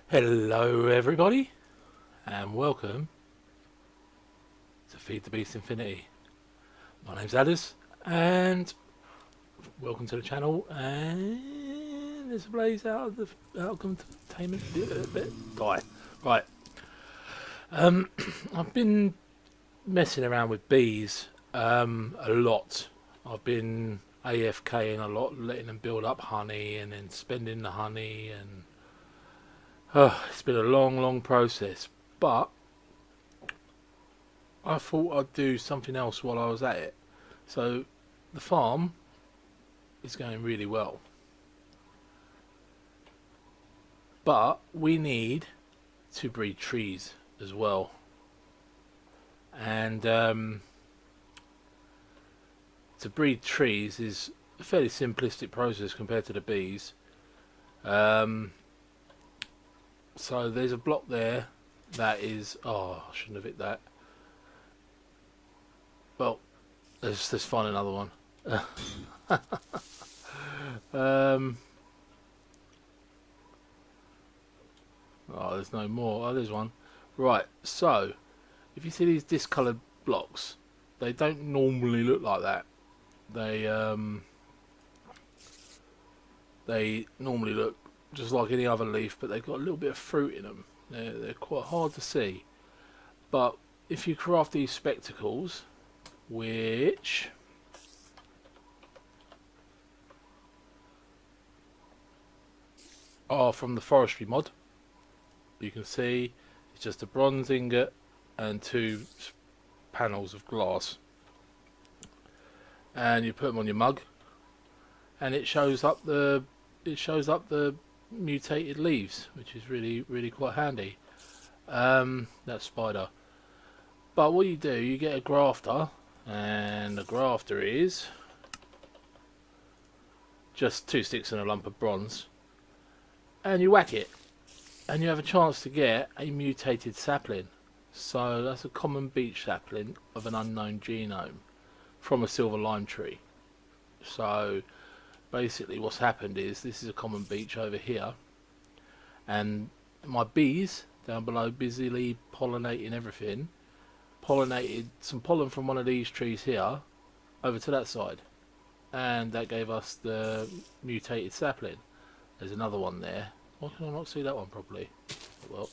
Hello everybody and welcome to Feed the Beast Infinity. My name's Alice and welcome to the channel, and there's a blaze out of the containment bit. Right. I've been messing around with bees a lot. I've been AFKing a lot, letting them build up honey and then spending the honey, and it's been a long process, but I thought I'd do something else while I was at it. So the farm is going really well, but we need to breed trees as well. And to breed trees is a fairly simplistic process compared to the bees. Um, so there's a block there that is, oh, I shouldn't have hit that. Well, let's find another one. um, oh, there's no more. Oh, there's one. Right, so if you see these discoloured blocks, they don't normally look like that. They normally look just like any other leaf, but they've got a little bit of fruit in them. They're quite hard to see. But if you craft these spectacles, which are from the Forestry mod, you can see it's just a bronze ingot and two panels of glass, and you put them on your mug, and it shows up the mutated leaves, which is really quite handy. That spider. But what you do, you get a grafter, and the grafter is just two sticks and a lump of bronze, and you whack it, and you have a chance to get a mutated sapling. So that's a common beech sapling of an unknown genome from a silver lime tree. So basically what's happened is, this is a common beech over here, and my bees down below, busily pollinating everything, pollinated some pollen from one of these trees here over to that side, and that gave us the mutated sapling. There's another one there. Why can I not see that one properly? Well,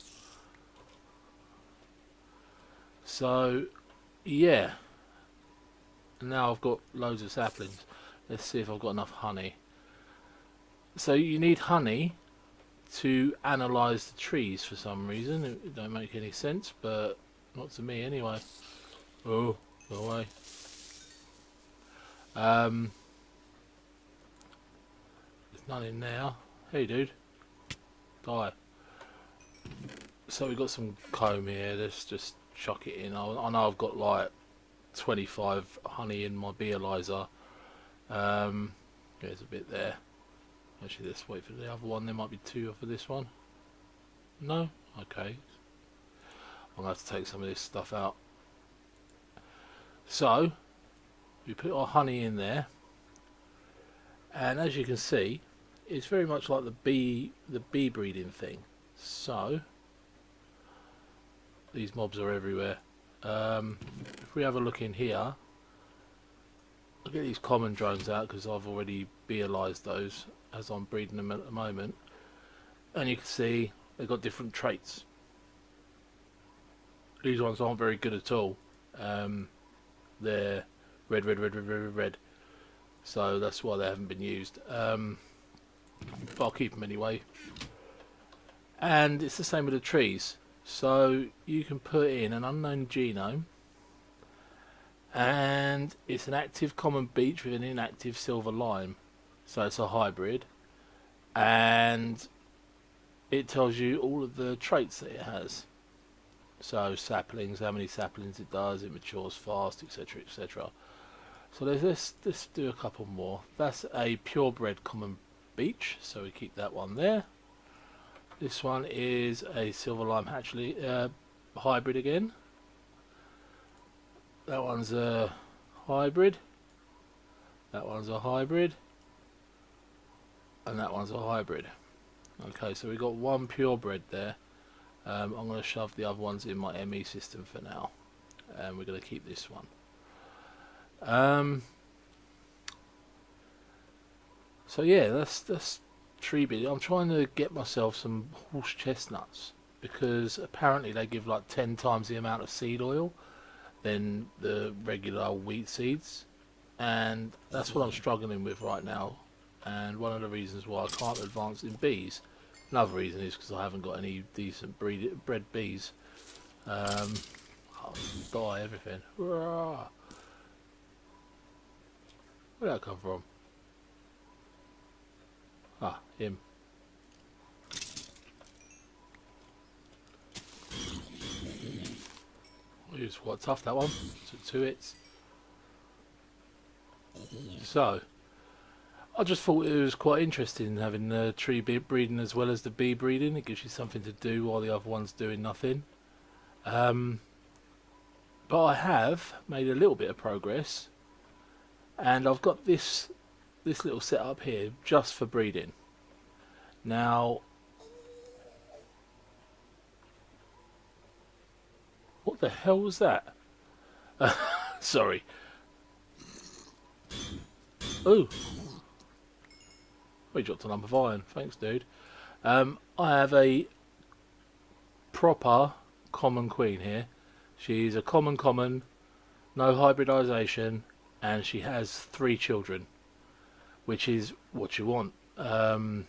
so yeah, and now I've got loads of saplings. Let's see if I've got enough honey. So you need honey to analyse the trees for some reason. It don't make any sense, but not to me anyway. Oh, go away. There's none in there. Hey dude, die. So we've got some comb here. Let's just chuck it in. I know I've got like 25 honey in my beealyzer. There's a bit there. Actually, let's wait for the other one. There might be two for this one. No? Okay. I'm going to have to take some of this stuff out. So we put our honey in there, and as you can see, it's very much like the bee breeding thing. So these mobs are everywhere. If we have a look in here, I'll get these common drones out because I've already beealized those as I'm breeding them at the moment, and you can see they've got different traits. These ones aren't very good at all. They're red, so that's why they haven't been used. But I'll keep them anyway. And it's the same with the trees. So you can put in an unknown genome, and it's an active common beech with an inactive silver lime. So it's a hybrid, and it tells you all of the traits that it has. So saplings, how many saplings it does, it matures fast, etc. So let's do a couple more. That's a purebred common beech, so we keep that one there. This one is a silver lime hatchling hybrid again. That one's a hybrid. That one's a hybrid. And that one's a hybrid. Okay, so we got one purebred there. I'm going to shove the other ones in my ME system for now, and we're going to keep this one. So yeah, that's tree breeding. I'm trying to get myself some horse chestnuts because apparently they give like 10 times the amount of seed oil than the regular wheat seeds, and that's what I'm struggling with right now. And one of the reasons why I can't advance in bees. Another reason is because I haven't got any decent bred bees. I'll die everything. Where'd that come from? Ah, him. It was quite tough, that one. Took 2 hits. So, I just thought it was quite interesting having the tree breeding as well as the bee breeding. It gives you something to do while the other one's doing nothing. But I have made a little bit of progress, and I've got this little setup here just for breeding. Now, what the hell was that? Sorry. Ooh. We dropped a lump of iron. Thanks, dude. I have a proper common queen here. She's a common, no hybridization, and she has 3 children, which is what you want. You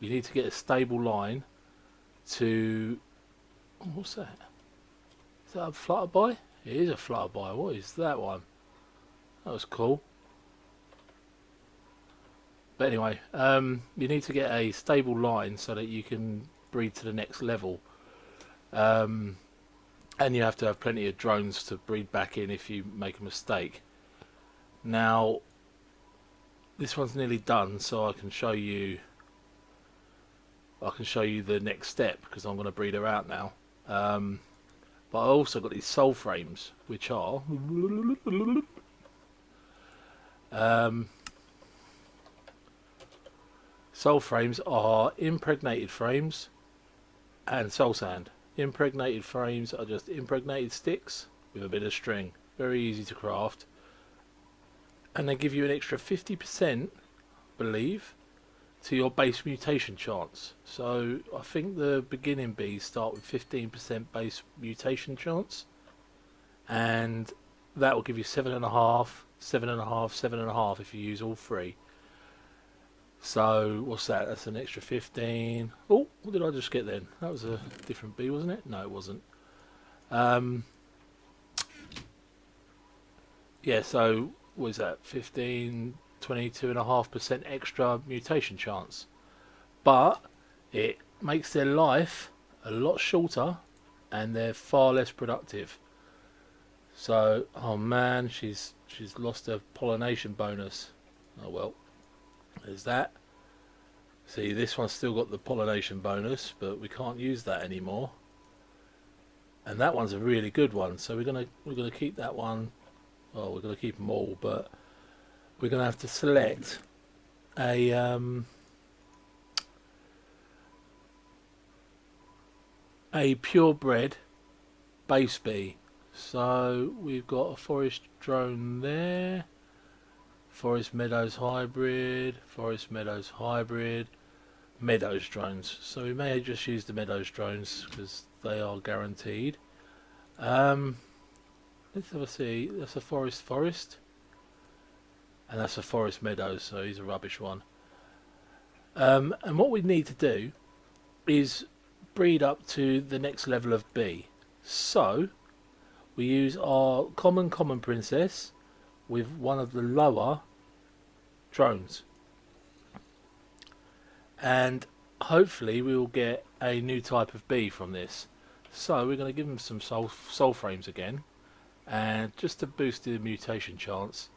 need to get a stable line to... Oh, what's that? Is that a flutterby? It is a flutterby. What is that one? That was cool. But anyway, you need to get a stable line so that you can breed to the next level. And you have to have plenty of drones to breed back in if you make a mistake. Now, this one's nearly done, so I can show you the next step because I'm going to breed her out now. But I also got these soul frames, which are soul frames are impregnated frames and soul sand. Impregnated frames are just impregnated sticks with a bit of string. Very easy to craft. And they give you an extra 50%, I believe, to your base mutation chance. So I think the beginning bees start with 15% base mutation chance. And that will give you 7.5, 7.5, 7.5 if you use all 3. So, what's that? That's an extra 15. Oh, what did I just get then? That was a different bee, wasn't it? No, it wasn't. Yeah, so, what is that? 15, 22.5% extra mutation chance. But, it makes their life a lot shorter, and they're far less productive. So, oh man, she's lost her pollination bonus. Oh well. There's that. See, this one's still got the pollination bonus, but we can't use that anymore. And that one's a really good one, so we're gonna keep that one. Well, we're gonna keep them all, but we're gonna have to select a purebred base bee. So we've got a forest drone there. Forest Meadows hybrid, Forest Meadows hybrid, Meadows drones. So we may just use the Meadows drones because they are guaranteed. Let's have a see. That's a forest, and that's a Forest Meadows. So he's a rubbish one. And what we need to do is breed up to the next level of bee. So we use our common princess with one of the lower drones, and hopefully we will get a new type of bee from this. So we're going to give them some soul frames again, and just to boost the mutation chance.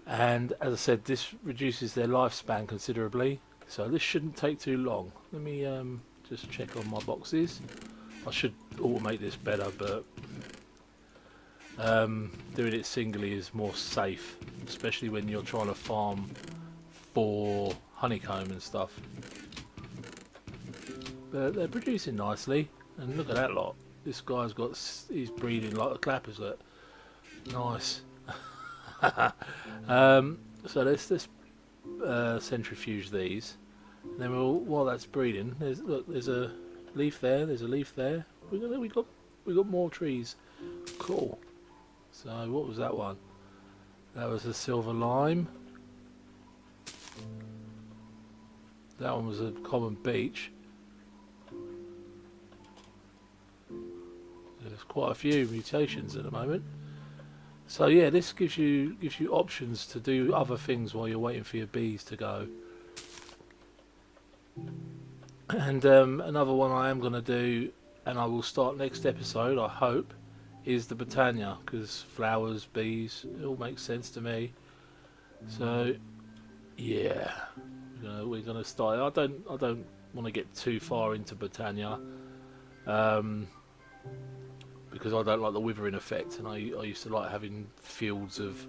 And as I said, this reduces their lifespan considerably, so this shouldn't take too long. Let me just check on my boxes. I should automate this better, but doing it singly is more safe, especially when you're trying to farm for honeycomb and stuff. But they're producing nicely, and look at that lot. This guy's got, he's breeding like the clappers. Look, nice. So let's centrifuge these. And then while that's breeding, there's a leaf there. There's a leaf there. We got more trees. Cool. So what was that one? That was a silver lime. That one was a common beech. There's quite a few mutations at the moment. So yeah, this gives you options to do other things while you're waiting for your bees to go. And another one I am going to do, and I will start next episode, I hope, is the Botania, because flowers, bees, it all makes sense to me. So yeah, we're gonna start. I don't want to get too far into Botania, because I don't like the withering effect, and I used to like having fields of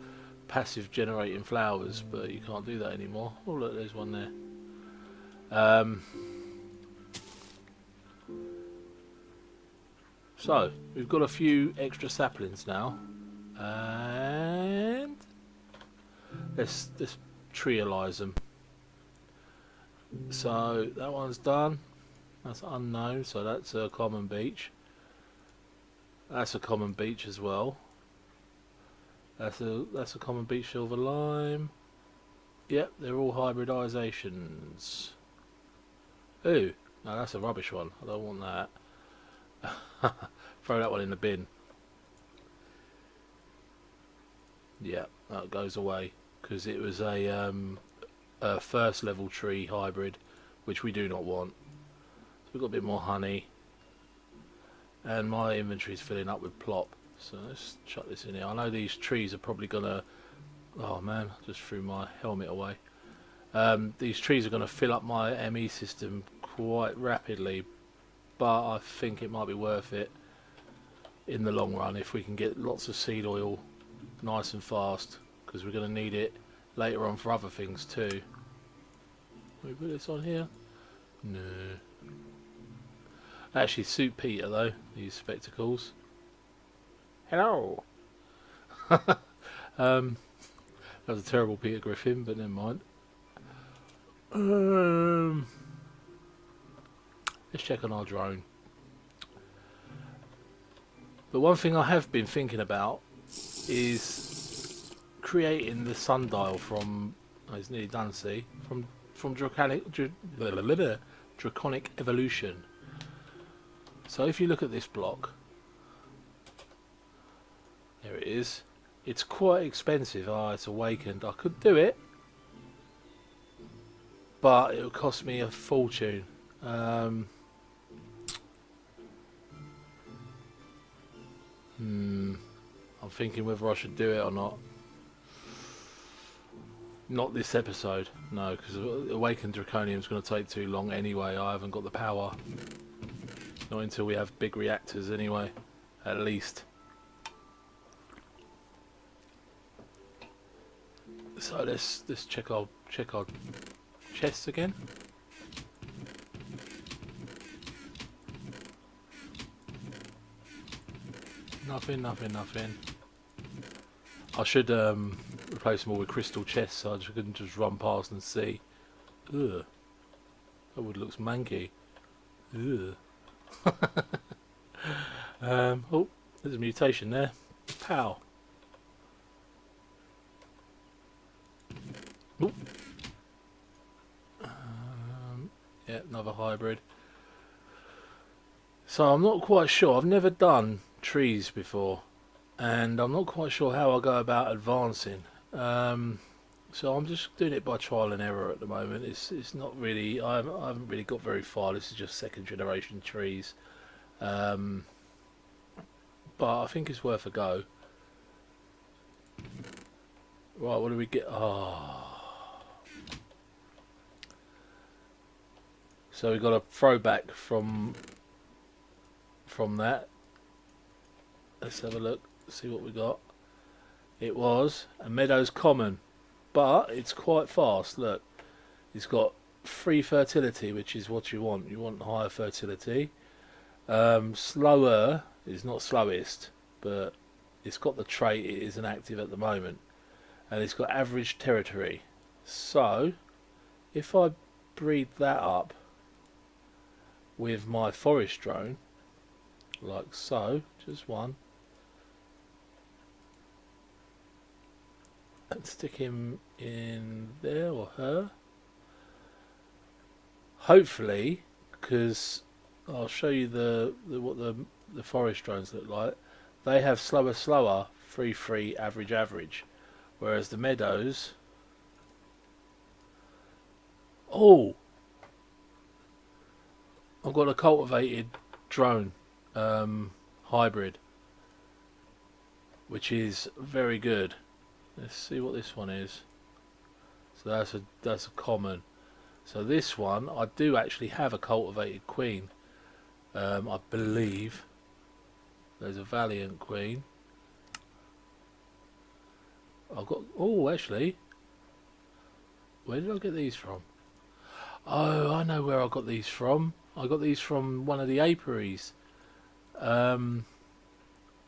passive generating flowers, but you can't do that anymore. Oh look, there's one there. So we've got a few extra saplings now, and let's treealize them. So that one's done. That's unknown, so that's a common beech. That's a common beech as well. That's a common beech silver lime. Yep, they're all hybridizations. Ooh, no, that's a rubbish one. I don't want that. Throw that one in the bin. Yeah, that goes away because it was a first level tree hybrid, which we do not want. So we've got a bit more honey, and my inventory is filling up with plop. So let's chuck this in here. I know these trees are probably gonna. Oh man, I just threw my helmet away. These trees are going to fill up my ME system quite rapidly, but I think it might be worth it in the long run if we can get lots of seed oil nice and fast, because we're going to need it later on for other things too. Can we put this on here? No. Actually suit Peter though, these spectacles. Hello! That was a terrible Peter Griffin, but never mind. Let's check on our drone. The one thing I have been thinking about is creating the sundial from. Oh, it's nearly done. See, from draconic evolution. So if you look at this block, there it is. It's quite expensive. Ah, it's awakened. I could do it, but it would cost me a fortune. I'm thinking whether I should do it or not. Not this episode, no, because Awakened Draconium is going to take too long anyway. I haven't got the power. Not until we have big reactors anyway, at least. So let's check our chests again. Nothing. I should replace them all with crystal chests so I can just run past and see. Ugh. That wood looks manky. Ugh. Oh, there's a mutation there. Pow. Oop. Yeah, another hybrid. So I'm not quite sure. I've never done trees before, and I'm not quite sure how I go about advancing. So I'm just doing it by trial and error at the moment. It's not really. I haven't really got very far. This is just second generation trees, but I think it's worth a go. Right, what do we get? So we got a throwback from that. Let's have a look, see what we got. It was a Meadows Common, but it's quite fast. Look, it's got free fertility, which is what you want. You want higher fertility. Slower is not slowest, but it's got the trait it isn't active at the moment, and it's got average territory. So if I breed that up with my forest drone, like so, just one, and stick him in there, or her, hopefully, because I'll show you what the forest drones look like. They have slower, free, average, whereas the meadows. Oh, I've got a cultivated drone hybrid, which is very good. Let's see what this one is. So that's a common. So this one, I do actually have a cultivated queen. I believe there's a valiant queen. I've got. Oh, actually, where did I get these from? Oh, I know where I got these from. I got these from one of the apiaries. Well,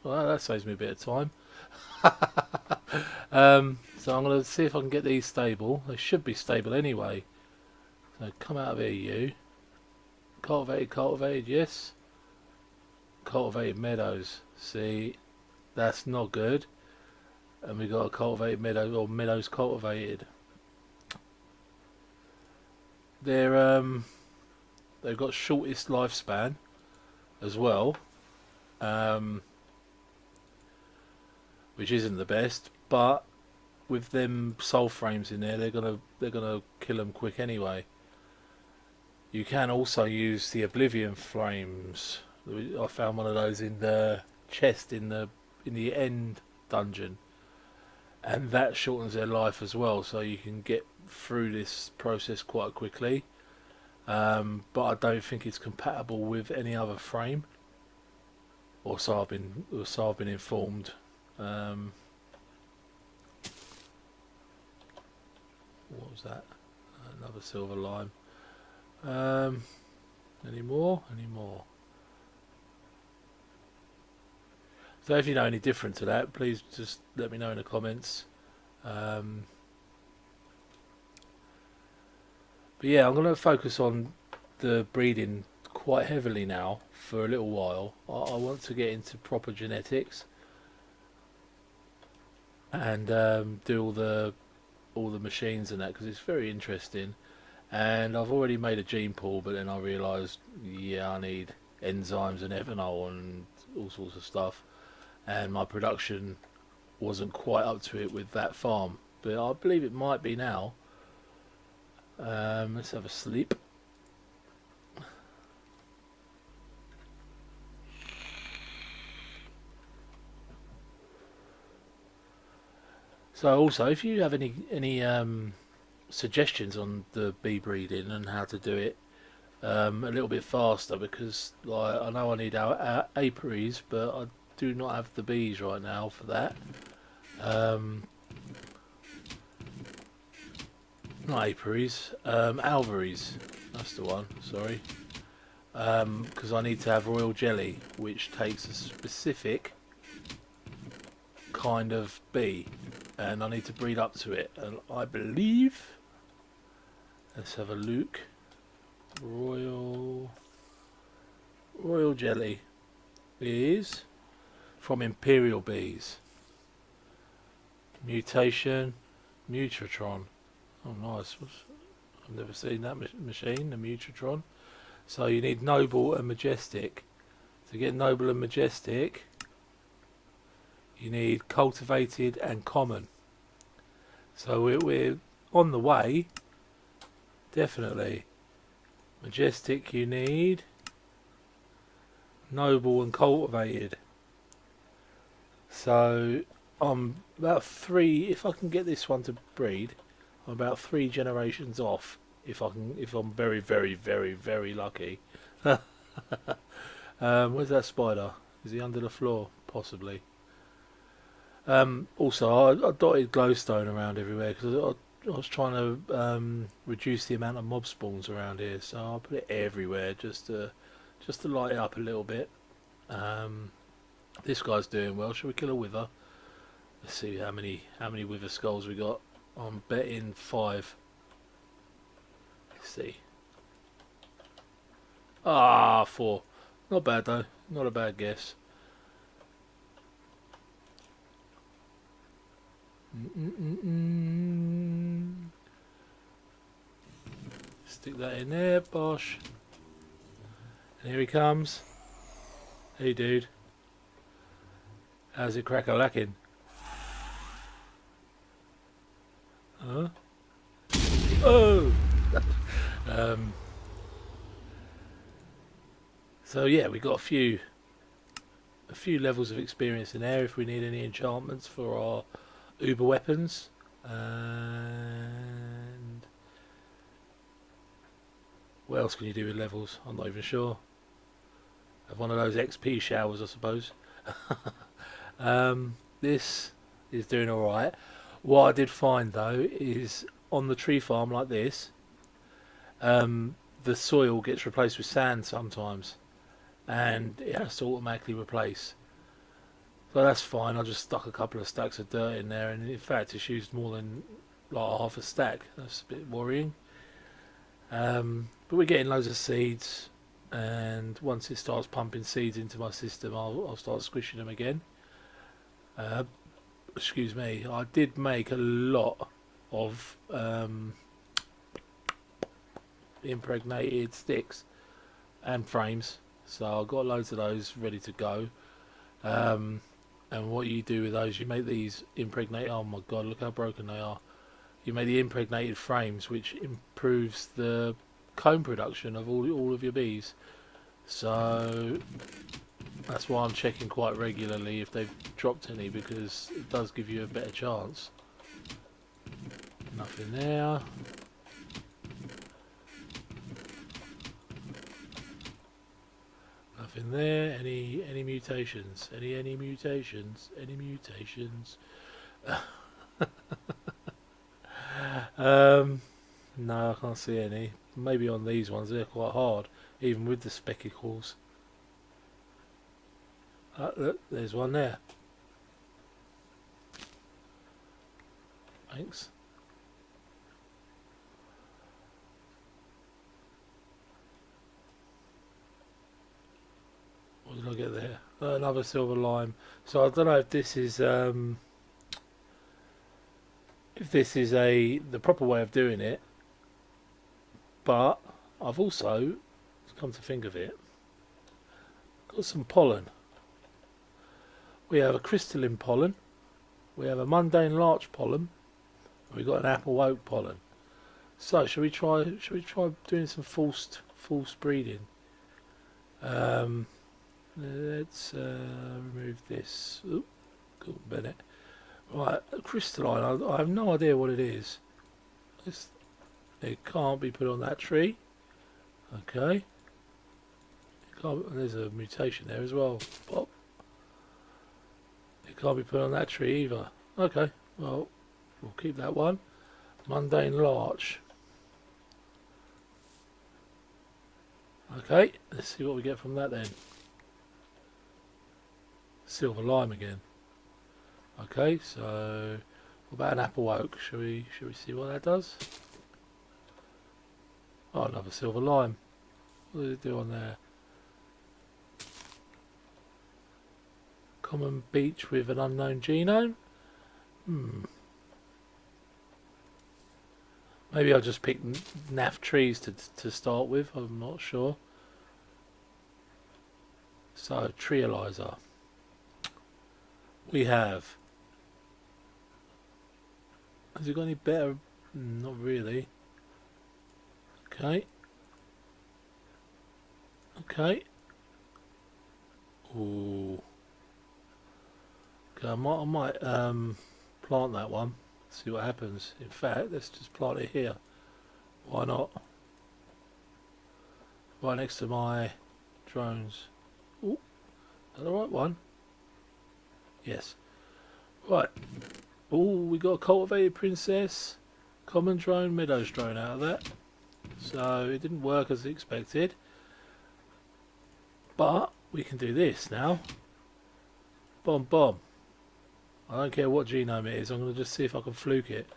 that saves me a bit of time. So I'm going to see if I can get these stable. They should be stable anyway. So come out of here, you. Cultivated, yes. Cultivated meadows. See, that's not good. And we got a cultivated meadow, or meadows cultivated. They've got shortest lifespan as well, which isn't the best. But with them soul frames in there, they're gonna kill them quick anyway. You can also use the Oblivion frames. I found one of those in the chest in the end dungeon, and that shortens their life as well. So you can get through this process quite quickly. But I don't think it's compatible with any other frame, or so I've been informed. What was that? Another silver lime. Any more? So if you know any different to that, please just let me know in the comments. But yeah, I'm going to focus on the breeding quite heavily now for a little while. I want to get into proper genetics and do all the machines and that, because it's very interesting. And I've already made a gene pool, but then I realised, yeah, I need enzymes and ethanol and all sorts of stuff, and my production wasn't quite up to it with that farm, but I believe it might be now. Let's have a sleep. So also, if you have any suggestions on the bee breeding and how to do it a little bit faster, because like, I know I need our apiaries, but I do not have the bees right now for that. Not apiaries, alveries, that's the one, sorry. Because I need to have royal jelly, which takes a specific kind of bee, and I need to breed up to it. And I believe, let's have a look. Royal jelly is from imperial bees. Mutation, Mutratron. Oh, nice. I've never seen that machine, the Mutratron. So you need noble and majestic. To get noble and majestic, you need cultivated and common. So we're on the way, definitely. Majestic you need, noble and cultivated. So I'm about 3, if I can get this one to breed, I'm about 3 generations off, if I'm very, very, very, very lucky. Where's that spider? Is he under the floor? Possibly. Also, I dotted glowstone around everywhere because was trying to reduce the amount of mob spawns around here, so I'll put it everywhere just to light it up a little bit. Um, this guy's doing well. Shall we kill a wither? Let's see how many wither skulls we got. I'm betting 5. Let's see. Ah, 4. Not bad though. Not a bad guess. Stick that in there, bosh. And here he comes. Hey, dude. How's it crack-a-lacking? Huh? Oh! So yeah, we got a few levels of experience in there if we need any enchantments for our uber weapons. And what else can you do with levels? I'm not even sure. Have one of those XP showers, I suppose. This is doing alright. What I did find though is on the tree farm like this, the soil gets replaced with sand sometimes, and it has to automatically replace. So that's fine. I just stuck a couple of stacks of dirt in there, and in fact it's used more than like half a stack. That's a bit worrying. But we're getting loads of seeds, and once it starts pumping seeds into my system, I'll start squishing them again. Excuse me. I did make a lot of impregnated sticks and frames, so I've got loads of those ready to go. And what you do with those, you make these impregnated. Oh my god, look how broken they are. You make the impregnated frames, which improves the comb production of all of your bees. So that's why I'm checking quite regularly if they've dropped any, because it does give you a better chance. Nothing there. Nothing there. Any mutations? Any mutations? Any mutations? No, I can't see any. Maybe on these ones they're quite hard, even with the spectacles. Look, there's one there. Thanks. What did I get there? Another silver lime. So I don't know if this is the proper way of doing it, but I've also come to think of it, got some pollen. We have a crystalline pollen, we have a mundane larch pollen, and we've got an apple oak pollen. So should we try doing some forced breeding? Let's remove this. Oop, cool, Bennett. Right, crystalline. I have no idea what it is. It can't be put on that tree. Okay. It can't, there's a mutation there as well. Pop. It can't be put on that tree either. Okay. Well, we'll keep that one. Mundane larch. Okay. Let's see what we get from that then. Silver lime again. Okay, so what about an apple oak? Should we see what that does? Oh, another silver lime. What does it do on there? Common beech with an unknown genome. Maybe I'll just pick naff trees to start with. I'm not sure. So treealizer. We have. Has it got any better? Not really. Okay. Okay. Ooh. Okay, I might plant that one. See what happens. In fact, let's just plant it here. Why not? Right next to my drones. Ooh. Is that the right one? Yes. Right. Oh, we got a cultivated princess. Common drone, Meadows drone out of that. So it didn't work as expected. But we can do this now. Bomb, bomb. I don't care what genome it is, I'm going to just see if I can fluke it.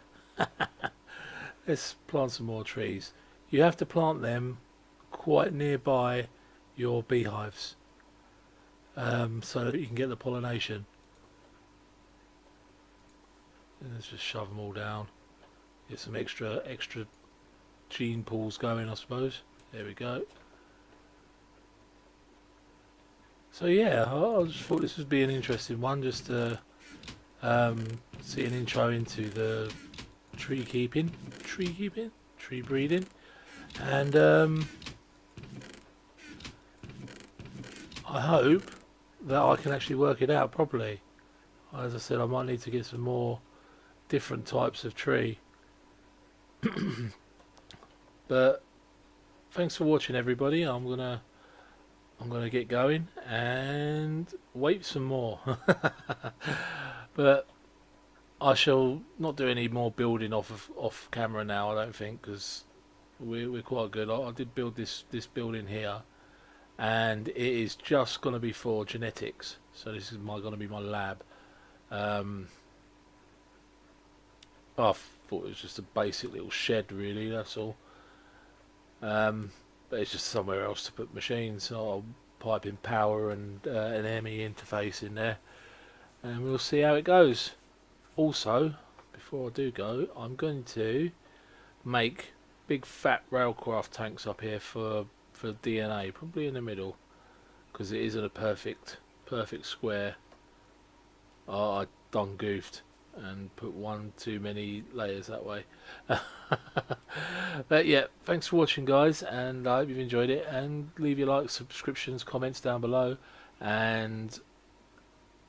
Let's plant some more trees. You have to plant them quite nearby your beehives, so that you can get the pollination. And let's just shove them all down. Get some extra gene pools going, I suppose. There we go. So yeah, I just thought this would be an interesting one, just to see an intro into the tree breeding, and I hope that I can actually work it out properly. As I said, I might need to get some more different types of tree. But thanks for watching, everybody. I'm gonna get going and wait some more. But I shall not do any more building off camera now, I don't think, because we're quite good. I did build this building here, and it is just going to be for genetics. So this is going to be my lab. I thought it was just a basic little shed, really. That's all. But it's just somewhere else to put machines. So I'll pipe in power and an ME interface in there, and we'll see how it goes. Also, before I do go, I'm going to make big fat railcraft tanks up here for DNA, probably in the middle, because it isn't a perfect square. Oh, I done goofed and put one too many layers that way. But yeah, thanks for watching, guys, and I hope you've enjoyed it, and leave your likes, subscriptions, comments down below, and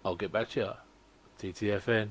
I'll get back to you. TTFN.